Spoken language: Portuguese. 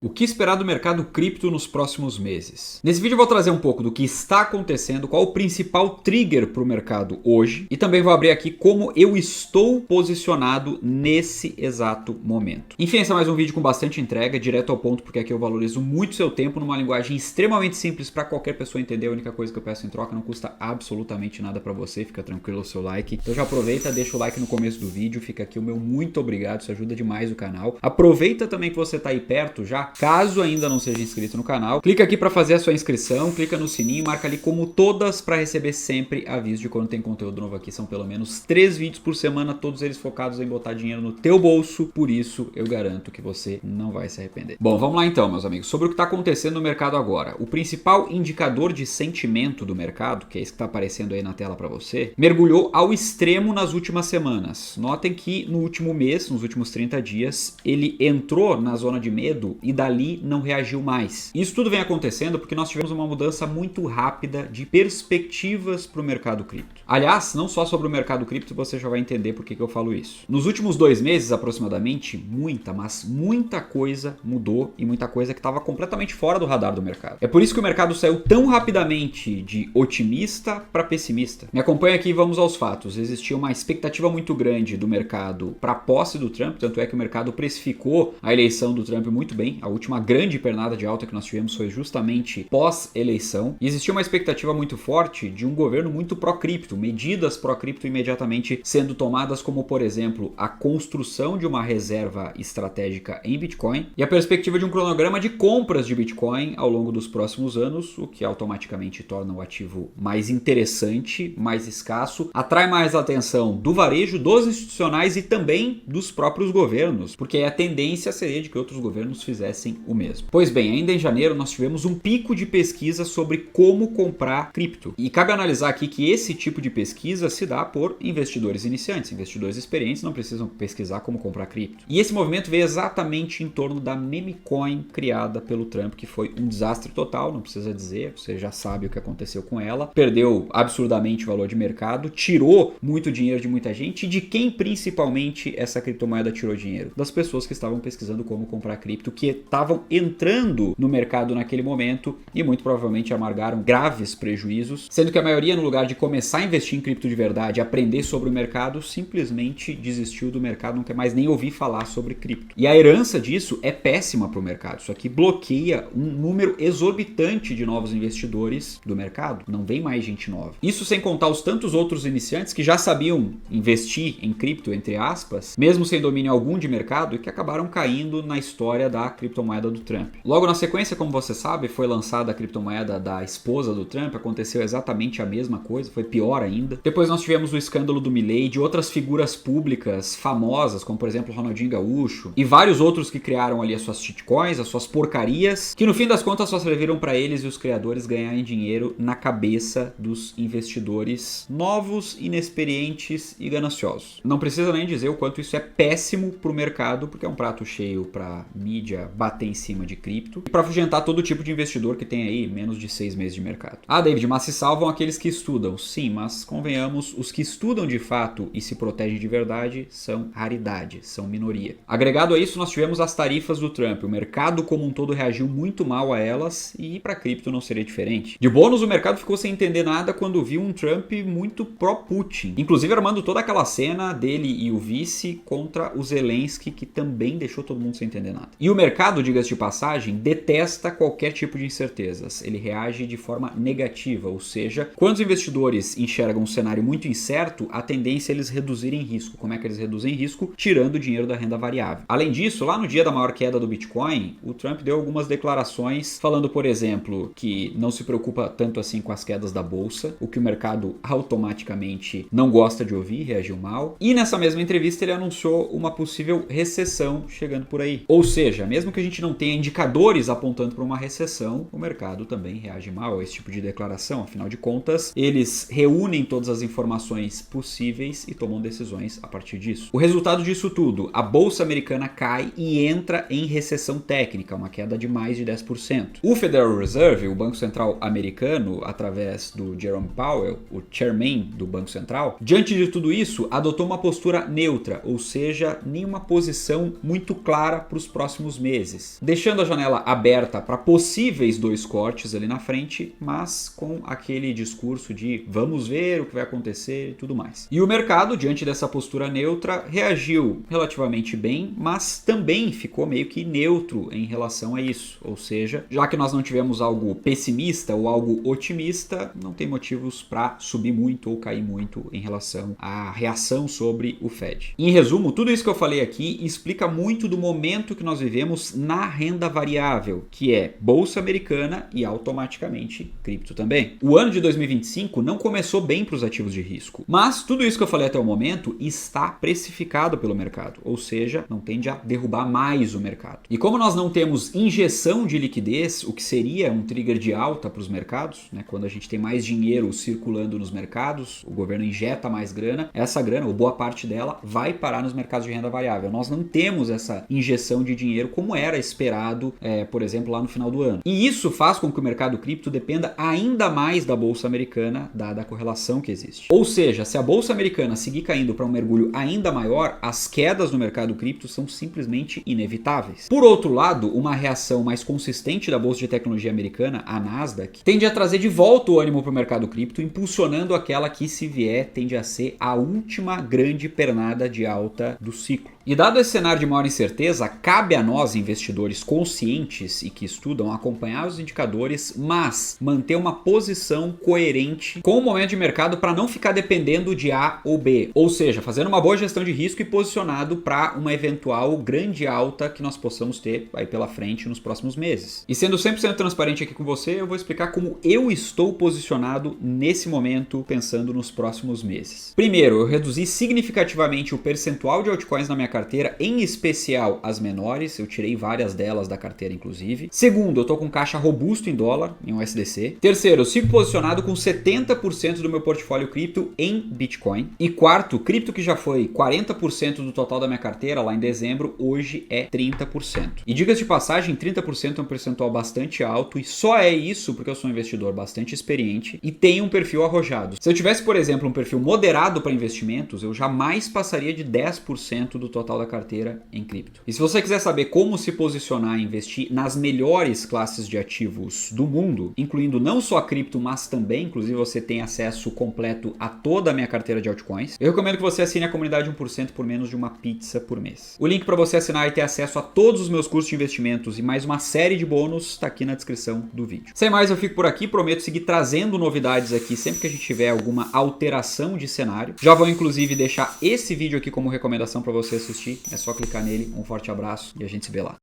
O que esperar do mercado cripto nos próximos meses? Nesse vídeo eu vou trazer um pouco do que está acontecendo, qual o principal trigger para o mercado hoje e também vou abrir aqui como eu estou posicionado nesse exato momento. Enfim, esse é mais um vídeo com bastante entrega, direto ao ponto, porque aqui eu valorizo muito seu tempo numa linguagem extremamente simples para qualquer pessoa entender. A única coisa que eu peço em troca não custa absolutamente nada para você, fica tranquilo o seu like. Então já aproveita, deixa o like no começo do vídeo, fica aqui o meu muito obrigado, isso ajuda demais o canal. Aproveita também que você está aí perto já. Caso ainda não seja inscrito no canal, clica aqui para fazer a sua inscrição, clica no sininho, marca ali como todas para receber sempre aviso de quando tem conteúdo novo aqui. São pelo menos 3 vídeos por semana, todos eles focados em botar dinheiro no teu bolso, por isso eu garanto que você não vai se arrepender. Bom, vamos lá então, meus amigos, sobre o que está acontecendo no mercado agora. O principal indicador de sentimento do mercado, que é esse que está aparecendo aí na tela para você, mergulhou ao extremo nas últimas semanas. Notem que no último mês, nos últimos 30 dias, ele entrou na zona de medo e dali não reagiu mais. Isso tudo vem acontecendo porque nós tivemos uma mudança muito rápida de perspectivas para o mercado cripto. Aliás, não só sobre o mercado cripto, você já vai entender por que eu falo isso. Nos últimos 2 meses, aproximadamente, muita coisa mudou e muita coisa que estava completamente fora do radar do mercado. É por isso que o mercado saiu tão rapidamente de otimista para pessimista. Me acompanha aqui e vamos aos fatos. Existia uma expectativa muito grande do mercado para a posse do Trump, tanto é que o mercado precificou a eleição do Trump muito bem. A última grande pernada de alta que nós tivemos foi justamente pós-eleição. E existia uma expectativa muito forte de um governo muito pró-cripto, medidas pró-cripto imediatamente sendo tomadas, como por exemplo a construção de uma reserva estratégica em Bitcoin e a perspectiva de um cronograma de compras de Bitcoin ao longo dos próximos anos, o que automaticamente torna o ativo mais interessante, mais escasso, atrai mais atenção do varejo, dos institucionais e também dos próprios governos, porque a tendência seria de que outros governos fizessem o mesmo. Pois bem, ainda em janeiro nós tivemos um pico de pesquisa sobre como comprar cripto. E cabe analisar aqui que esse tipo de pesquisa se dá por investidores iniciantes, investidores experientes não precisam pesquisar como comprar cripto. E esse movimento veio exatamente em torno da meme coin criada pelo Trump, que foi um desastre total, não precisa dizer, você já sabe o que aconteceu com ela. Perdeu absurdamente o valor de mercado, tirou muito dinheiro de muita gente. E de quem principalmente essa criptomoeda tirou dinheiro? Das pessoas que estavam pesquisando como comprar cripto, que estavam entrando no mercado naquele momento e muito provavelmente amargaram graves prejuízos, sendo que a maioria, no lugar de começar a investir em cripto de verdade, aprender sobre o mercado, simplesmente desistiu do mercado, não quer mais nem ouvir falar sobre cripto. E a herança disso é péssima para o mercado. Isso aqui bloqueia um número exorbitante de novos investidores do mercado. Não vem mais gente nova. Isso sem contar os tantos outros iniciantes que já sabiam investir em cripto, entre aspas, mesmo sem domínio algum de mercado, e que acabaram caindo na história da criptomoeda do Trump. Logo na sequência, como você sabe, foi lançada a criptomoeda da esposa do Trump, aconteceu exatamente a mesma coisa, foi pior ainda. Depois nós tivemos o escândalo do Milley, de outras figuras públicas famosas, como por exemplo Ronaldinho Gaúcho, e vários outros que criaram ali as suas shitcoins, as suas porcarias, que no fim das contas só serviram para eles e os criadores ganharem dinheiro na cabeça dos investidores novos, inexperientes e gananciosos. Não precisa nem dizer o quanto isso é péssimo para o mercado, porque é um prato cheio para mídia bater em cima de cripto e para afugentar todo tipo de investidor que tem aí menos de 6 meses de mercado. Ah, David, mas se salvam aqueles que estudam. Sim, mas convenhamos, os que estudam de fato e se protegem de verdade são raridade, são minoria. Agregado a isso, nós tivemos as tarifas do Trump. O mercado como um todo reagiu muito mal a elas e para cripto não seria diferente. De bônus, o mercado ficou sem entender nada quando viu um Trump muito pró-Putin, inclusive armando toda aquela cena dele e o vice contra o Zelensky, que também deixou todo mundo sem entender nada. E o mercado, diga-se de passagem, detesta qualquer tipo de incertezas. Ele reage de forma negativa, ou seja, quando os investidores enxergam um cenário muito incerto, a tendência é eles reduzirem risco. Como é que eles reduzem risco? Tirando o dinheiro da renda variável. Além disso, lá no dia da maior queda do Bitcoin, o Trump deu algumas declarações falando, por exemplo, que não se preocupa tanto assim com as quedas da bolsa, o que o mercado automaticamente não gosta de ouvir, reagiu mal. E nessa mesma entrevista ele anunciou uma possível recessão chegando por aí. Ou seja, mesmo que a gente não tenha indicadores apontando para uma recessão, o mercado também reage mal a esse tipo de declaração. Afinal de contas, eles reúnem todas as informações possíveis e tomam decisões a partir disso. O resultado disso tudo, a bolsa americana cai e entra em recessão técnica, uma queda de mais de 10%. O Federal Reserve, o Banco Central americano, através do Jerome Powell, o chairman do Banco Central, diante de tudo isso, adotou uma postura neutra, ou seja, nenhuma posição muito clara para os próximos meses. meses, deixando a janela aberta para possíveis 2 cortes ali na frente, mas com aquele discurso de vamos ver o que vai acontecer e tudo mais. E o mercado, diante dessa postura neutra, reagiu relativamente bem, mas também ficou meio que neutro em relação a isso. Ou seja, já que nós não tivemos algo pessimista ou algo otimista, não tem motivos para subir muito ou cair muito em relação à reação sobre o Fed. Em resumo, tudo isso que eu falei aqui explica muito do momento que nós vivemos na renda variável, que é bolsa americana e automaticamente cripto também. O ano de 2025 não começou bem para os ativos de risco, mas tudo isso que eu falei até o momento está precificado pelo mercado, ou seja, não tende a derrubar mais o mercado. E como nós não temos injeção de liquidez, o que seria um trigger de alta para os mercados, né? Quando a gente tem mais dinheiro circulando nos mercados, o governo injeta mais grana, essa grana, ou boa parte dela, vai parar nos mercados de renda variável. Nós não temos essa injeção de dinheiro como era esperado, por exemplo, lá no final do ano. E isso faz com que o mercado cripto dependa ainda mais da bolsa americana, dada a correlação que existe. Ou seja, se a bolsa americana seguir caindo para um mergulho ainda maior, as quedas no mercado cripto são simplesmente inevitáveis. Por outro lado, uma reação mais consistente da bolsa de tecnologia americana, a Nasdaq, tende a trazer de volta o ânimo para o mercado cripto, impulsionando aquela que, se vier, tende a ser a última grande pernada de alta do ciclo. E dado esse cenário de maior incerteza, cabe a nós, investidores conscientes e que estudam, acompanhar os indicadores, mas manter uma posição coerente com o momento de mercado para não ficar dependendo de A ou B. Ou seja, fazendo uma boa gestão de risco e posicionado para uma eventual grande alta que nós possamos ter aí pela frente nos próximos meses. E sendo 100% transparente aqui com você, eu vou explicar como eu estou posicionado nesse momento, pensando nos próximos meses. Primeiro, eu reduzi significativamente o percentual de altcoins na minha carteira, em especial as menores, eu tirei várias delas da carteira inclusive. Segundo, eu tô com caixa robusto em dólar, em USDC. Terceiro, eu sigo posicionado com 70% do meu portfólio cripto em Bitcoin. E quarto, cripto que já foi 40% do total da minha carteira lá em dezembro, hoje é 30%. E diga-se de passagem, 30% é um percentual bastante alto e só é isso porque eu sou um investidor bastante experiente e tenho um perfil arrojado. Se eu tivesse, por exemplo, um perfil moderado para investimentos, eu jamais passaria de 10% do total da carteira em cripto. E se você quiser saber como se posicionar e investir nas melhores classes de ativos do mundo, incluindo não só a cripto, mas também, inclusive você tem acesso completo a toda a minha carteira de altcoins, eu recomendo que você assine a comunidade 1% por menos de uma pizza por mês. O link para você assinar e ter acesso a todos os meus cursos de investimentos e mais uma série de bônus está aqui na descrição do vídeo. Sem mais, eu fico por aqui, prometo seguir trazendo novidades aqui sempre que a gente tiver alguma alteração de cenário. Já vou inclusive deixar esse vídeo aqui como recomendação para você assistir, é só clicar nele. Um forte abraço e a gente se vê lá.